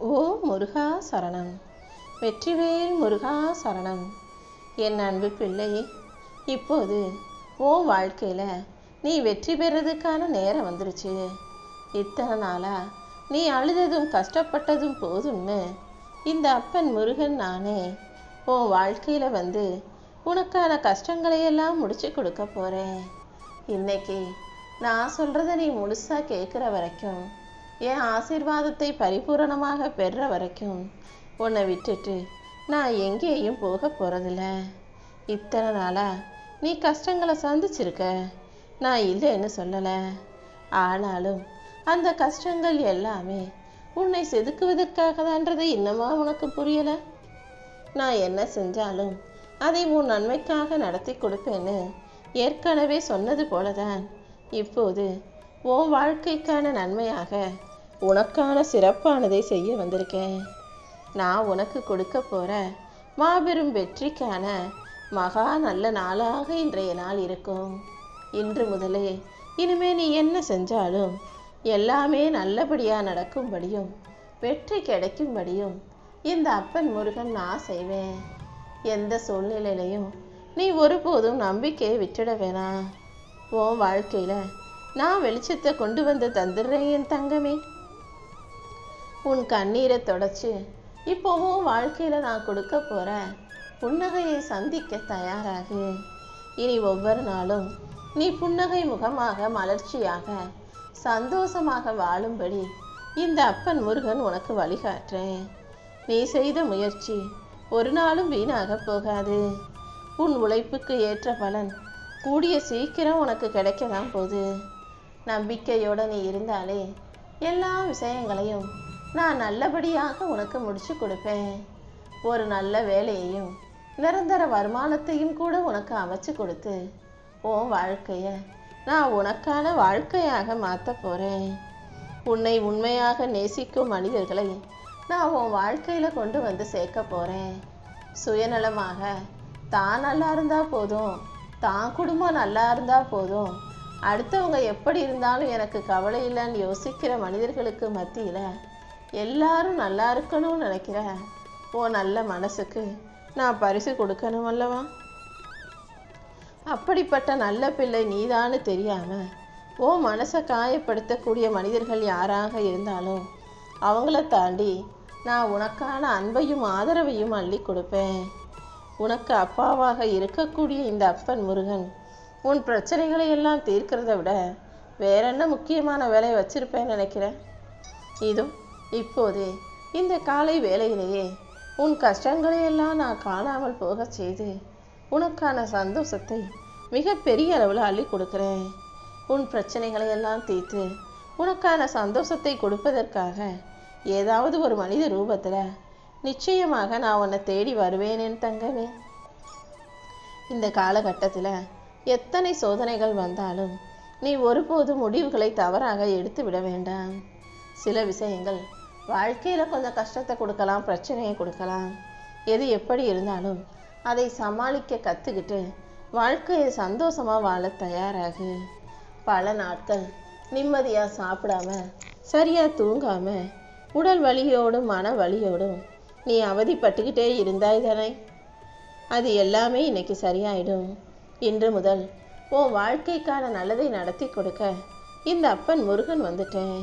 ஓ முருகா சரணம். வெற்றிவேல் முருகா சரணம். என் அன்பு பிள்ளையே, இப்போது ஓ வாழ்க்கையில் நீ வெற்றி பெறதுக்கான நேரம் வந்துருச்சு. இத்தனை நாளா நீ அழுததும் கஷ்டப்பட்டதும் போதும்னு இந்த அப்பன் முருகன் நானே உன் வாழ்க்கையில் வந்து உனக்கான கஷ்டங்களையெல்லாம் முடிச்சு கொடுக்க போகிறேன். இன்னைக்கு நான் சொல்கிறத நீ முழுசாக கேட்குற வரைக்கும், என் ஆசீர்வாதத்தை பரிபூரணமாக பெறுற வரைக்கும் உன்னை விட்டுட்டு நான் எங்கேயும் போக போகிறதில்ல. இத்தனை நாளாக நீ கஷ்டங்களை சந்திச்சிருக்க, நான் இல்லைன்னு சொல்லலை. ஆனாலும் அந்த கஷ்டங்கள் எல்லாமே உன்னை செதுக்குவதற்காக தான்றது இன்னமா உனக்கு புரியலை? நான் என்ன செஞ்சாலும் அதை உன் நன்மைக்காக நடத்தி கொடுப்பேன்னு ஏற்கனவே சொன்னது போலதான் இப்போது உன் வாழ்க்கைக்கான நன்மையாக உனக்கான சிறப்பானதை செய்ய வந்திருக்கேன். நான் உனக்கு கொடுக்க போகிற மாபெரும் வெற்றிக்கான மகா நல்ல நாளாக இன்றைய நாள் இருக்கும். இன்று முதலே இனிமே நீ என்ன செஞ்சாலும் எல்லாமே நல்லபடியாக நடக்கும்படியும் வெற்றி கிடைக்கும்படியும் இந்த அப்பன் முருகன் நான் செய்வேன். எந்த சூழ்நிலையிலையும் நீ ஒருபோதும் நம்பிக்கையை விட்டுட வேணாம். உன் வாழ்க்கையில் நான் வெளிச்சத்தை கொண்டு வந்து தந்துடுறேன் என் தங்கமே. உன் கண்ணீரை தொடச்சி இப்போவும் வாழ்க்கையில் நான் கொடுக்க போகிற புன்னகையை சந்திக்க தயாராகு. இனி ஒவ்வொரு நாளும் நீ புன்னகை முகமாக மலர்ச்சியாக சந்தோஷமாக வாழும்படி இந்த அப்பன் முருகன் உனக்கு வழிகாட்டுறேன். நீ செய்த முயற்சி ஒரு நாளும் வீணாக போகாது. உன் உழைப்புக்கு ஏற்ற பலன் கூடிய சீக்கிரம் உனக்கு கிடைக்கதான் போகுது. நம்பிக்கையோடு நீ இருந்தாலே எல்லா விஷயங்களையும் நான் நல்லபடியாக உனக்கு முடிச்சு கொடுப்பேன். ஒரு நல்ல வேலையையும் நிரந்தர வருமானத்தையும் கூட உனக்கு அமைச்சு கொடுத்து உன் வாழ்க்கையை நான் உனக்கான வாழ்க்கையாக மாற்ற போகிறேன். உன்னை உண்மையாக நேசிக்கும் மனிதர்களை நான் உன் வாழ்க்கையில் கொண்டு வந்து சேர்க்க போகிறேன். சுயநலமாக தான் நல்லா இருந்தால் போதும், தான் குடும்பம் நல்லா இருந்தால் போதும், அடுத்தவங்க எப்படி இருந்தாலும் எனக்கு கவலை இல்லைன்னு யோசிக்கிற மனிதர்களுக்கு மத்தியில் எல்லாரும் நல்லா இருக்கணும்னு நினைக்கிற உன் நல்ல மனசுக்கு நான் பரிசு கொடுக்கணும் அல்லவா? அப்படிப்பட்ட நல்ல பிள்ளை நீதான்னு தெரியாமல் உன் மனசை காயப்படுத்தக்கூடிய மனிதர்கள் யாராக இருந்தாலும் அவங்கள தாண்டி நான் உனக்கான அன்பையும் ஆதரவையும் அள்ளி கொடுப்பேன். உனக்கு அப்பாவாக இருக்கக்கூடிய இந்த அப்பன் முருகன் உன் பிரச்சனைகளை எல்லாம் தீர்க்கிறத விட வேற என்ன முக்கியமான வேலையை வச்சிருப்பேன்னு நினைக்கிறேன்? இதோ இப்போதே இந்த காலை வேளையிலேயே உன் கஷ்டங்களையெல்லாம் நான் காணாமல் போக செய்து உனக்கான சந்தோஷத்தை மிக பெரிய அளவில் அள்ளி கொடுக்குறேன். உன் பிரச்சனைகளை எல்லாம் தீர்த்து உனக்கான சந்தோஷத்தை கொடுப்பதற்காக ஏதாவது ஒரு மனித ரூபத்தில் நிச்சயமாக நான் உன்னை தேடி வருவேனேன்னு தங்கவே. இந்த காலகட்டத்தில் எத்தனை சோதனைகள் வந்தாலும் நீ ஒருபோதும் முடிவுகளை தவறாக எடுத்து விட வேண்டாம். சில விஷயங்கள் வாழ்க்கையில் கொஞ்சம் கஷ்டத்தை கொடுக்கலாம், பிரச்சனையை கொடுக்கலாம். எது எப்படி இருந்தாலும் அதை சமாளிக்க கற்றுக்கிட்டு வாழ்க்கையை சந்தோஷமாக வாழ தயாராகு. பல நாட்கள் நிம்மதியாக சாப்பிடாம சரியாக தூங்காமல் உடல் வலியோடும் மன வலியோடும் நீ அவதிப்பட்டுக்கிட்டே இருந்தாய் தானே? அது எல்லாமே இன்னைக்கு சரியாயிடும். இன்று முதல் உன் வாழ்க்கைக்கான நல்லதை நடத்தி கொடுக்க இந்த அப்பன் முருகன் வந்துட்டேன்.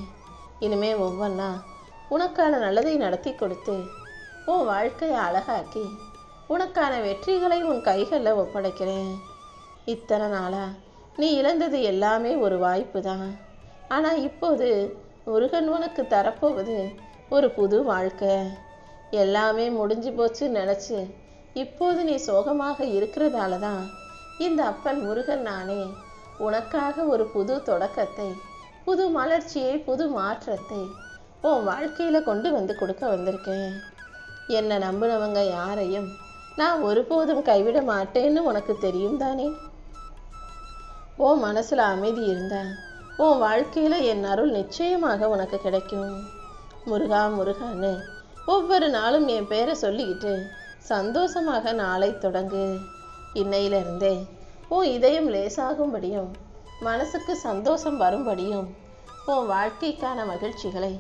இனிமே ஒவ்வொன்றா உனக்கான நல்லதை நடத்தி கொடுத்து உன் வாழ்க்கையை அழகாக்கி உனக்கான வெற்றிகளை உன் கைகளில் ஒப்படைக்கிறேன். இத்தனை நாளா நீ இழந்தது எல்லாமே ஒரு வாய்ப்பு தான். ஆனால் இப்போது முருகன் உனக்கு தரப்போவது ஒரு புது வாழ்க்கை. எல்லாமே முடிஞ்சு போச்சு நினச்சி இப்போது நீ சோகமாக இருக்கிறதால தான் இந்த அப்பன் முருகன் நானே உனக்காக ஒரு புது தொடக்கத்தை, புது மலர்ச்சியை, புது மாற்றத்தை உன் வாழ்க்கையில் கொண்டு வந்து கொடுக்க வந்திருக்கேன். என்னை நம்பினவங்க யாரையும் நான் ஒருபோதும் கைவிட மாட்டேன்னு உனக்கு தெரியும் தானே? உன் மனசில் அமைதி இருந்தா உன் வாழ்க்கையில் என் அருள் நிச்சயமாக உனக்கு கிடைக்கும். முருகா முருகான்னு ஒவ்வொரு நாளும் என் பேரை சொல்லிக்கிட்டு சந்தோஷமாக நாளை தொடங்கு. இன்னையிலிருந்தே உன் இதயம் லேசாகும்படியும் மனசுக்கு சந்தோஷம் வரும்படியும் உன் வாழ்க்கைக்கான மகிழ்ச்சிகளை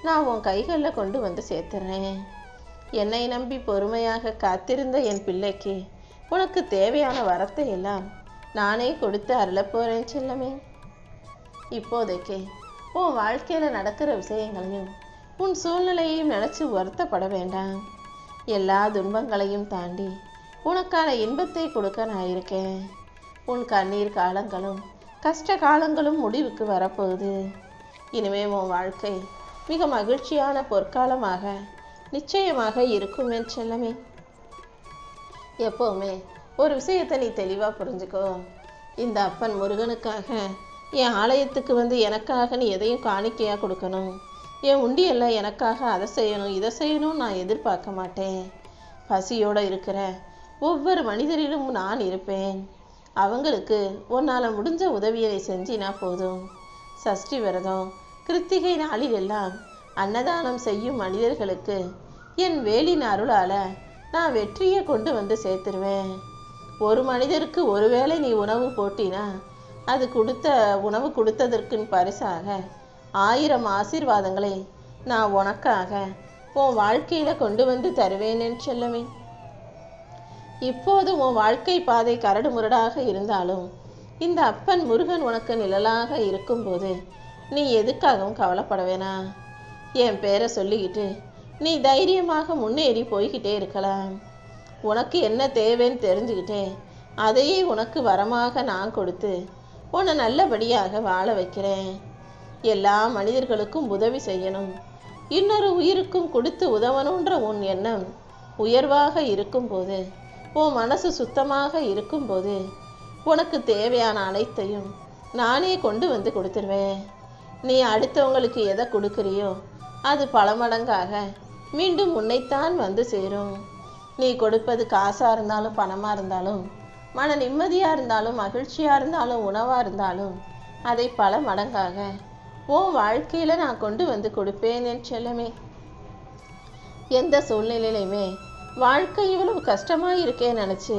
நான் உன் கைகளில் கொண்டு வந்து சேர்த்துறேன். என்னை நம்பி பொறுமையாக காத்திருந்த என் பிள்ளைக்கு உனக்கு தேவையான வரத்தை எல்லாம் நானே கொடுத்து அருளப் போறேன் செல்லமே. இப்போதைக்கு உன் வாழ்க்கையில் நடக்கிற விஷயங்களையும் உன் சூழ்நிலையையும் நினச்சி வருத்தப்பட வேண்டாம். எல்லா துன்பங்களையும் தாண்டி உனக்கான இன்பத்தை கொடுக்க நான் இருக்கேன். உன் கண்ணீர் காலங்களும் கஷ்ட காலங்களும் முடிவுக்கு வரப்போகுது. இனிமே உன் வாழ்க்கை மிக மகிழ்ச்சியான பொற்காலமாக நிச்சயமாக இருக்கும் என் செல்லமே. எப்போவுமே ஒரு விஷயத்தை நீ தெளிவாக புரிஞ்சுக்கோ. இந்த அப்பன் முருகனுக்காக என் ஆலயத்துக்கு வந்து எனக்காக நீ எதையும் காணிக்கையாக கொடுக்கணும், என் உண்டியல்ல எனக்காக அதை செய்யணும் இதை செய்யணும் நான் எதிர்பார்க்க மாட்டேன். பசியோடு இருக்கிற ஒவ்வொரு மனிதரிலும் நான் இருப்பேன். அவங்களுக்கு உன்னால் முடிஞ்ச உதவியை செஞ்சினா போதும். சஷ்டி விரதம் கிருத்திகை நாளில் எல்லாம் அன்னதானம் செய்யும் மனிதர்களுக்கு என் வேலின் அருளால் நான் வெற்றியை கொண்டு வந்து சேர்த்துருவேன். ஒரு மனிதருக்கு ஒருவேளை நீ உணவு போட்டினா அது உணவு கொடுத்ததற்குன்னு பரிசாக 1000 ஆசீர்வாதங்களை நான் உனக்காக உன் வாழ்க்கையில் கொண்டு வந்து தருவேன்னு செல்லமே. இப்போது உன் வாழ்க்கை பாதை கரடு முரடாக இருந்தாலும் இந்த அப்பன் முருகன் உனக்கு நிழலாக இருக்கும்போது நீ எதுக்காகவும் கவலைப்பட வேணாம். என் பேரை சொல்லிக்கிட்டு நீ தைரியமாக முன்னேறி போய்கிட்டே இருக்கலாம். உனக்கு என்ன தேவைன்னு தெரிஞ்சுக்கிட்டே அதையே உனக்கு வரமாக நான் கொடுத்து உன்னை நல்லபடியாக வாழ வைக்கிறேன். எல்லா மனிதர்களுக்கும் உதவி செய்யணும், இன்னொரு உயிருக்கும் கொடுத்து உதவணுன்ற உன் எண்ணம் உயர்வாக இருக்கும்போது, உன் மனசு சுத்தமாக இருக்கும்போது உனக்கு தேவையான அனைத்தையும் நானே கொண்டு வந்து கொடுத்துருவேன். நீ அடுத்தவங்களுக்கு எதை கொடுக்குறியோ அது பல மடங்காக மீண்டும் உன்னைத்தான் வந்து சேரும். நீ கொடுப்பது காசாக இருந்தாலும் பணமாக இருந்தாலும் மன நிம்மதியாக இருந்தாலும் மகிழ்ச்சியாக இருந்தாலும் உணவாக இருந்தாலும் அதை பல மடங்காக உன் வாழ்க்கையில் நான் கொண்டு வந்து கொடுப்பேன் என் செல்லமே. எந்த சூழ்நிலையிலுமே வாழ்க்கை இவ்வளவு கஷ்டமாக இருக்கேன்னு நினச்சி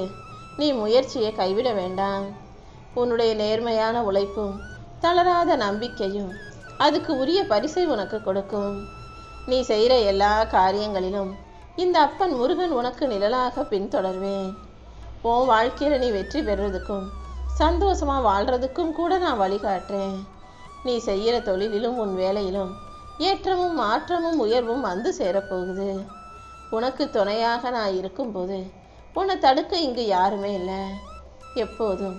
நீ முயற்சியை கைவிட வேண்டாம். உன்னுடைய நேர்மையான உழைப்பும் தளராத நம்பிக்கையும் அதுக்கு உரிய பரிசை உனக்கு கொடுக்கும். நீ செய்கிற எல்லா காரியங்களிலும் இந்த அப்பன் முருகன் உனக்கு நிழலாக பின்தொடர்வேன். உன் வாழ்க்கையில் நீ வெற்றி பெறுறதுக்கும் சந்தோஷமாக வாழ்கிறதுக்கும் கூட நான் வழிகாட்டுறேன். நீ செய்கிற தொழிலிலும் உன் வேலையிலும் ஏற்றமும் மாற்றமும் உயர்வும் வந்து சேரப்போகுது. உனக்கு துணையாக நான் இருக்கும்போது உன்னை தடுக்க இங்கு யாருமே இல்லை. எப்போதும்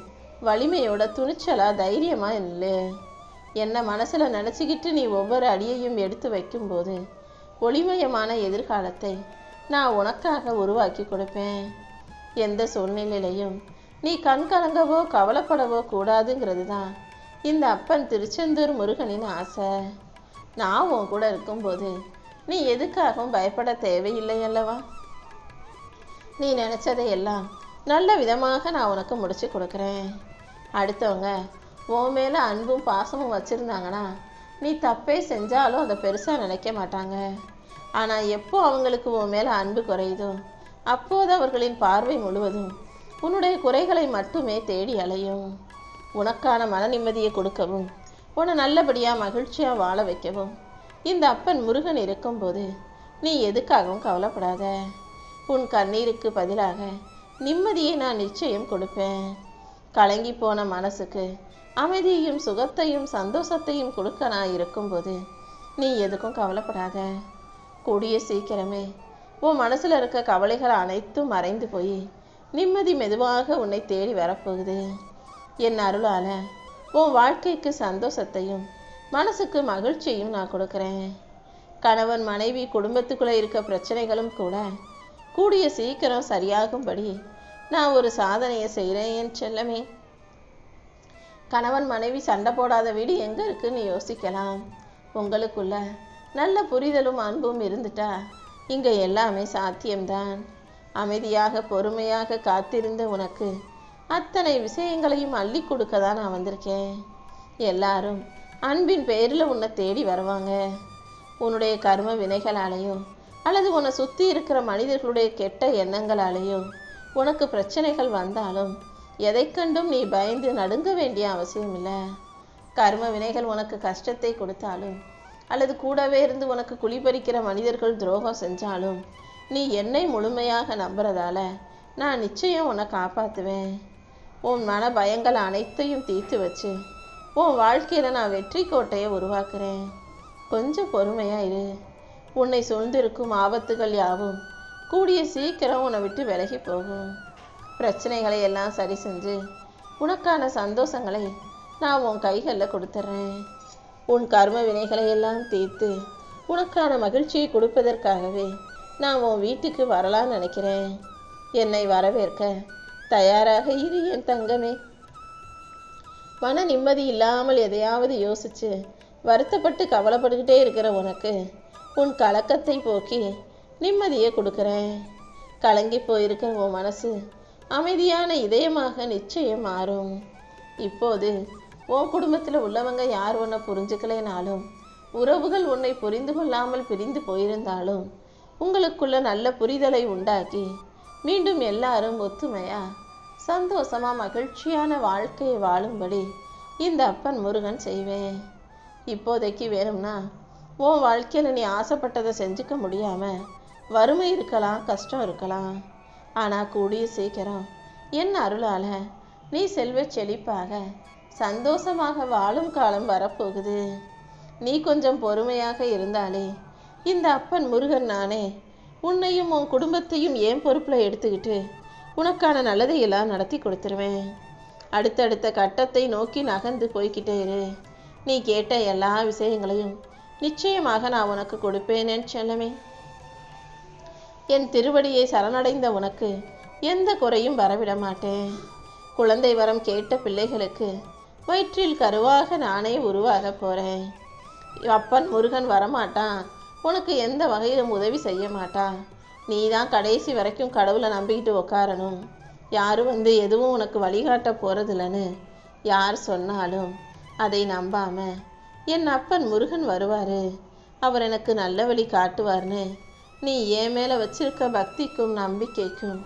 வலிமையோட துணிச்சலாக தைரியமாக இல்லை. என்னை மனசில் நினச்சிக்கிட்டு நீ ஒவ்வொரு அடியையும் எடுத்து வைக்கும்போது ஒளிமயமான எதிர்காலத்தை நான் உனக்காக உருவாக்கி கொடுப்பேன். எந்த சூழ்நிலையிலையும் நீ கண்கலங்கவோ கவலைப்படவோ கூடாதுங்கிறது தான் இந்த அப்பன் திருச்செந்தூர் முருகனின் ஆசை. நான் உன் கூட இருக்கும்போது நீ எதுக்காகவும் பயப்பட தேவையில்லை அல்லவா? நீ நினச்சதை எல்லாம் நல்ல விதமாக நான் உனக்கு முடிச்சு கொடுக்குறேன். அடுத்தவங்க உன் மேலே அன்பும் பாசமும் வச்சுருந்தாங்கன்னா நீ தப்பே செஞ்சாலும் அதை பெருசாக நினைக்க மாட்டாங்க. ஆனால் எப்போ அவங்களுக்கு உன் மேலே அன்பு குறையுதோ அப்போது அவர்களின் பார்வை முழுவதும் உன்னுடைய குறைகளை மட்டுமே தேடி அலையும். உனக்கான மன நிம்மதியை கொடுக்கவும் உன்னை நல்லபடியாக மகிழ்ச்சியாக வாழ வைக்கவும் இந்த அப்பன் முருகன் இருக்கும்போது நீ எதுக்காகவும் கவலைப்படாத. உன் கண்ணீருக்கு பதிலாக நிம்மதியை நான் நிச்சயம் கொடுப்பேன். கலங்கி போன மனசுக்கு அமைதியையும் சுகத்தையும் சந்தோஷத்தையும் கொடுக்க நான் இருக்கும்போது நீ எதுக்கும் கவலைப்படாத. கூடிய சீக்கிரமே உன் மனசில் இருக்க கவலைகள் அனைத்தும் மறைந்து போய் நிம்மதி மெதுவாக உன்னை தேடி வரப்போகுது. என் அருளால் உன் வாழ்க்கைக்கு சந்தோஷத்தையும் மனசுக்கு மகிழ்ச்சியையும் நான் கொடுக்குறேன். கணவன் மனைவி குடும்பத்துக்குள்ளே இருக்க பிரச்சனைகளும் கூட கூடிய சீக்கிரம் சரியாகும்படி நான் ஒரு சாதனையை செய்கிறேன் என் செல்லமே. கணவன் மனைவி சண்டை போடாத வீடு எங்கே இருக்குன்னு யோசிக்கலாம். உங்களுக்குள்ள நல்ல புரிதலும் அன்பும் இருந்துட்டா இங்கே எல்லாமே சாத்தியம்தான். அமைதியாக பொறுமையாக காத்திருந்த உனக்கு அத்தனை விஷயங்களையும் அள்ளி கொடுக்க தான் நான் வந்திருக்கேன். எல்லாரும் அன்பின் பெயரில் உன்னை தேடி வருவாங்க. உன்னுடைய கர்ம வினைகளாலேயோ அல்லது உன்னை சுற்றி இருக்கிற மனிதர்களுடைய கெட்ட எண்ணங்களாலேயோ உனக்கு பிரச்சனைகள் வந்தாலும் எதை கண்டும் நீ பயந்து நடுங்க வேண்டிய அவசியம் இல்லை. கர்ம வினைகள் உனக்கு கஷ்டத்தை கொடுத்தாலும் அல்லது கூடவே இருந்து உனக்கு குழிபறிக்கிற மனிதர்கள் துரோகம் செஞ்சாலும் நீ என்னை முழுமையாக நம்புறதால நான் நிச்சயம் உன்னை காப்பாற்றுவேன். உன் மன பயங்கள் அனைத்தையும் தீர்த்து வச்சு உன் வாழ்க்கையில் நான் வெற்றி கோட்டையை உருவாக்குறேன். கொஞ்சம் பொறுமையாக இரு. உன்னை சூழ்ந்திருக்கும் ஆபத்துகள் யாவும் கூடிய சீக்கிரம் உன்னை விட்டு விலகி போகும். பிரச்சனைகளை எல்லாம் சரி செஞ்சு உனக்கான சந்தோஷங்களை நான் உன் கைகளில் கொடுத்துட்றேன். உன் கர்ம வினைகளை எல்லாம் தீர்த்து உனக்கான மகிழ்ச்சியை கொடுப்பதற்காகவே நான் உன் வீட்டுக்கு வரலான்னு நினைக்கிறேன். என்னை வரவேற்க தயாராக இரு என் தங்கமே. மன நிம்மதி இல்லாமல் எதையாவது யோசிச்சு வருத்தப்பட்டு கவலைப்பட்டுக்கிட்டே இருக்கிற உனக்கு உன் கலக்கத்தை போக்கி நிம்மதியை கொடுக்குறேன். கலங்கி போயிருக்கிற உன் மனசு அமைதியான இதயமாக நிச்சயம் மாறும். இப்போது உன் குடும்பத்தில் உள்ளவங்க யார் உன்னை புரிஞ்சுக்கலைனாலும், உறவுகள் உன்னை புரிந்து கொள்ளாமல் பிரிந்து போயிருந்தாலும் உங்களுக்குள்ள நல்ல புரிதலை உண்டாக்கி மீண்டும் எல்லாரும் ஒத்துமையா சந்தோஷமா மகிழ்ச்சியான வாழ்க்கையை வாழும்படி இந்த அப்பன் முருகன் செய்வேன். இப்போதைக்கு வேணும்னா உன் வாழ்க்கையில் நீ ஆசைப்பட்டதை செஞ்சுக்க முடியாமல் வறுமை இருக்கலாம், கஷ்டம் இருக்கலாம். ஆனால் கூடிய சீக்கிரம் என் அருளால் நீ செல்வ செழிப்பாக சந்தோஷமாக வாழும் காலம் வரப்போகுது. நீ கொஞ்சம் பொறுமையாக இருந்தாலே இந்த அப்பன் முருகன் நானே உன்னையும் உன் குடும்பத்தையும் ஏன் பொறுப்பில் எடுத்துக்கிட்டு உனக்கான நல்லதை எல்லாம் நடத்தி கொடுத்துருவேன். அடுத்தடுத்த கட்டத்தை நோக்கி நகர்ந்து போய்கிட்டே இரு. நீ கேட்ட எல்லா விஷயங்களையும் நிச்சயமாக நான் உனக்கு கொடுப்பேனேன் செல்லமே. என் திருவடியை சரணடைந்த உனக்கு எந்த குறையும் வரவிட மாட்டேன். குழந்தை வரம் கேட்ட பிள்ளைகளுக்கு வயிற்றில் கருவாக நானே உருவாக போகிறேன். அப்பன் முருகன் வரமாட்டான், உனக்கு எந்த வகையிலும் உதவி செய்ய மாட்டான். நீ தான் கடைசி வரைக்கும் கடவுளை நம்பிக்கிட்டு உட்காரணும். யாரும் வந்து எதுவும் உனக்கு வழிகாட்ட போகிறதில்லன்னு யார் சொன்னாலும் அதை நம்பாம என் அப்பன் முருகன் வருவார், அவர் எனக்கு நல்ல வழி காட்டுவார்னு நீ என் மேலே வச்சிருக்க பக்திக்கும் நம்பிக்கைக்கும்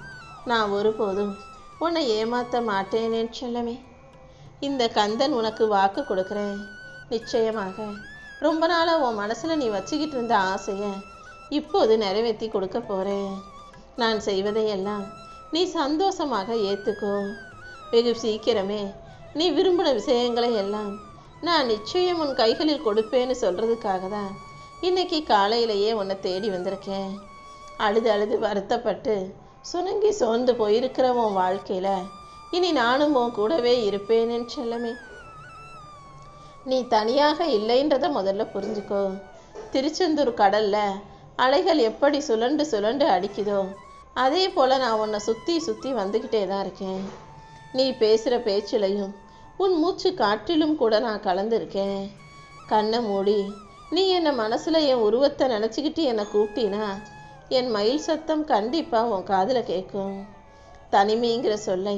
நான் ஒருபோதும் உன்னை ஏமாற்ற மாட்டேனேன்னு செல்லமே. இந்த கந்தன் உனக்கு வாக்கு கொடுக்குறேன். நிச்சயமாக ரொம்ப நாளாக உன் மனசில் நீ வச்சுக்கிட்டு இருந்த ஆசையை இப்போது நிறைவேற்றி கொடுக்க போகிறேன். நான் செய்வதையெல்லாம் நீ சந்தோஷமாக ஏற்றுக்கோ. வெகு சீக்கிரமே நீ விரும்பின விஷயங்களை எல்லாம் நான் நிச்சயம் உன் கைகளில் கொடுப்பேன்னு சொல்கிறதுக்காக தான் இன்னைக்கு காலையிலேயே உன்னை தேடி வந்திருக்கேன். அழுது அழுது வருத்தப்பட்டு சுணங்கி சோர்ந்து போயிருக்கிற உன் வாழ்க்கையில் இனி நானும் உன் கூடவே இருப்பேன்னு செல்லமே. நீ தனியாக இல்லைன்றதை முதல்ல புரிஞ்சுக்கோ. திருச்செந்தூர் கடலில் அலைகள் எப்படி சுழண்டு சுழண்டு அடிக்குதோ அதே போல் நான் உன்னை சுற்றி சுற்றி வந்துக்கிட்டே தான் இருக்கேன். நீ பேசுகிற பேச்சிலையும் உன் மூச்சு காற்றிலும் கூட நான் கலந்துருக்கேன். கண்ணை மூடி நீ என்னை மனசில் என் உருவத்தை நினச்சிக்கிட்டு என்னை கூப்பிட்டினா என் மயில் சத்தம் கண்டிப்பாக உன் காதில் கேட்கும். தனிமைங்கிற சொல்லை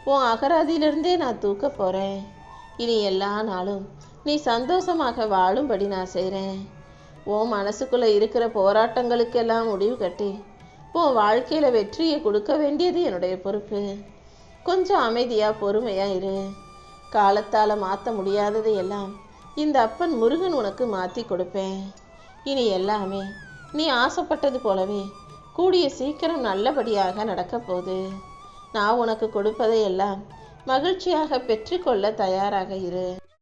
உன் அகராதியிலிருந்தே நான் தூக்க போகிறேன். இனி எல்லா நாளும் நீ சந்தோஷமாக வாழும்படி நான் செய்கிறேன். உன் மனசுக்குள்ளே இருக்கிற போராட்டங்களுக்கெல்லாம் முடிவு கட்டி உன் வாழ்க்கையில் வெற்றியை கொடுக்க வேண்டியது என்னுடைய பொறுப்பு. கொஞ்சம் அமைதியாக பொறுமையாக இரு. காலத்தால் மாற்ற முடியாததை எல்லாம் இந்த அப்பன் முருகன் உனக்கு மாற்றி கொடுப்பேன். இனி எல்லாமே நீ ஆசைப்பட்டது போலவே கூடிய சீக்கிரம் நல்லபடியாக நடக்க போகுது. நான் உனக்கு கொடுப்பதை எல்லாம் மகிழ்ச்சியாக பெற்றுக்கொள்ள தயாராக இரு.